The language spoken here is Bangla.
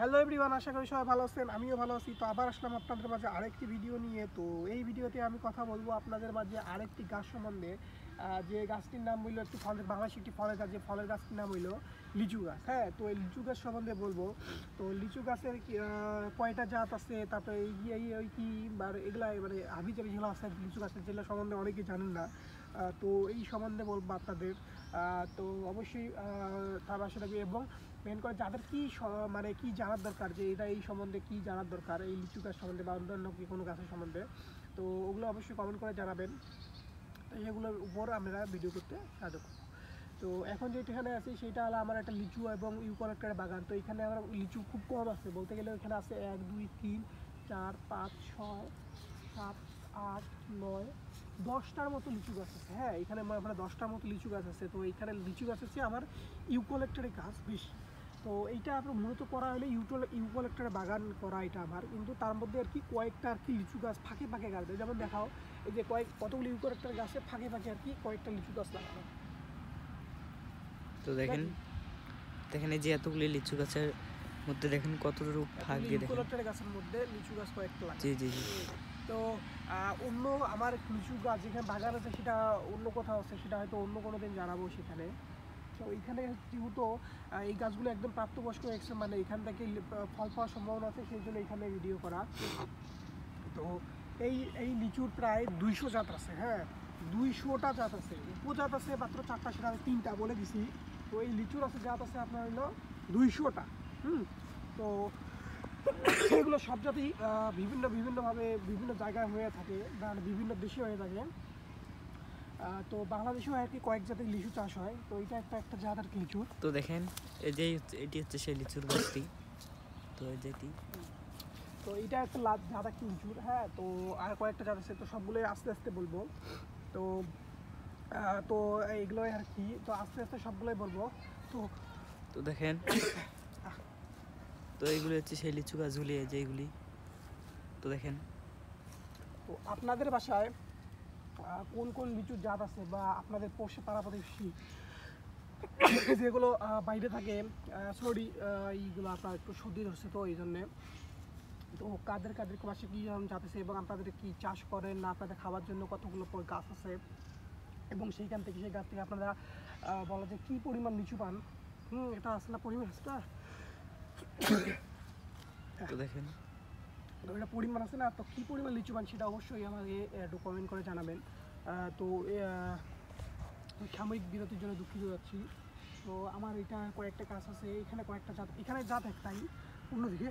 হ্যালো এভরিওয়ান, আশা করি সবাই ভালো আছেন। আমিও ভালো আছি। তো আবার আসলাম আপনাদের মাঝে আরেকটি ভিডিও নিয়ে। তো এই ভিডিওতে আমি কথা বলবো আপনাদের মাঝে আরেকটি গাছ সম্বন্ধে, যে গাছটির নাম হইলো একটি বাংলাদেশে একটি ফলের গাছ, যে ফলের গাছটির নাম হইলো লিচু গাছ। হ্যাঁ, তো এই লিচু গাছ সম্বন্ধে বলবো। তো লিচু গাছের কয়টা জাত আছে, তারপরে ওই কি এগুলা মানে হাবিজাবি যেগুলো আছে লিচু গাছের, যেগুলো সম্বন্ধে অনেকেই জানেন না। তো এই সম্বন্ধে বলবো আপনাদের। তো অবশ্যই তার পাশে থাকবে, এবং মেন করে যাদের কি মানে কি জানার দরকার, যে এটা এই সম্বন্ধে কি জানার দরকার এই লিচু গাছ সম্বন্ধে বা অন্যান্য কি কোনো গাছের সম্বন্ধে, তো ওগুলো অবশ্যই কমেন্ট করে জানাবেন। তো এগুলোর উপর আমরা ভিডিও করতে সাহায্য করবো। তো এখন যেটা এখানে আছি সেটা হলো আমার একটা লিচু এবং ইউক্যালিপটাস বাগান। তো এখানে আমার লিচু খুব কম আছে, বলতে গেলে এখানে আছে 1 2 3 4 5 6 7 8 9 10টার মতো লিচু গাছ আছে। হ্যাঁ, এখানে মানে 10টার মতো লিচু গাছ আছে। তো এইখানে লিচু গাছ আছে আমার ইউক্যালিপটাসের গাছ বেশি। তো এইটা আপনার মূলত করা হলে ইউক্যালিপটাসের বাগান করা এটা আমার, কিন্তু তার মধ্যে আর কি কয়েকটা আর কি লিচু গাছ ফাঁকে ফাঁকে গাছ দেয়। যেমন দেখাও, এই যে কতগুলো ইউক্যালিপটাস গাছে ফাঁকে ফাঁকে আর কি কয়েকটা লিচু গাছ লাগানো। তো দেখেন এই যে এতগুলি লিচু গাছের মধ্যে দেখেন কতটুকু ফাঁক দিয়ে দেখেন ইউক্যালিপটাস গাছের মধ্যে লিচু গাছ কয়েকটা লাগানো। জি জি জি। তো অন্য আমার লিচু গাছ যেখানে বাগান আছে সেটা অন্য কোথাও আছে, সেটা হয়তো অন্য কোনো দিন জানাবো সেখানে। তো এইখানে যেহেতু এই গাছগুলো একদম প্রাপ্তবয়স্ক মানে এখান থেকে ফল পাওয়ার সম্ভাবনা আছে, সেই জন্য এখানে ভিডিও করা। তো এই লিচুর প্রায় 200 জাত আছে। হ্যাঁ, 200টা জাত আছে। উপজাত আছে মাত্র 4টা, সেটা আমি 3টা বলে দিছি। তো এই লিচুর আছে জাত আছে আপনার হলো 200টা। তো এগুলো সব জাতেই বিভিন্নভাবে বিভিন্ন জায়গায় হয়ে থাকে, মানে বিভিন্ন দেশে হয়ে থাকে। তো বাংলাদেশেও আর কি কয়েক জাতের লিচু চাষ হয়। তো এটা একটা জাত আর কি লিচুর। তো দেখেন এই যে এটি হচ্ছে সেই লিচুর গাছটি। তো এই যেটি, তো এটা একটা জাত একটা লিচুর। হ্যাঁ, তো আর কয়েকটা জাত আছে, তো সবগুলোই আস্তে আস্তে বলবো। তো তো এইগুলোই আর কি, তো আস্তে আস্তে সবগুলোই বলবো। তো তো দেখেন তো এইগুলি হচ্ছে সেই লিচু গাছগুলি, এই যে এইগুলি। তো দেখেন, তো আপনাদের বাসায় কোন কোন লিচুর জাত আছে, বা আপনাদের পাড়া প্রতিবেশী যেগুলো বাইরে থাকে, সরি এইগুলো আপনার একটু সর্দি হচ্ছে, তো এই জন্যে। তো কাদের বাসে কী জাত আছে, এবং আপনাদের কি চাষ করেন না, আপনাদের খাওয়ার জন্য কতগুলো গাছ আছে, এবং সেই গাছ থেকে আপনারা বলা যায় কী পরিমাণ লিচু পান। এটা আসলে পরিমাণ আছে না। তো দেখেন তো এটা পরিমাণ আছে না, তো কী পরিমাণ লিচু পান সেটা অবশ্যই আমাকে একটু কমেন্ট করে জানাবেন। তো সাময়িক বিরতির জন্য দুঃখিত যাচ্ছি। তো আমার এটা কয়েকটা গাছ আছে, এখানে কয়েকটা জাত, এখানে জাত একটাই, অন্যদিকে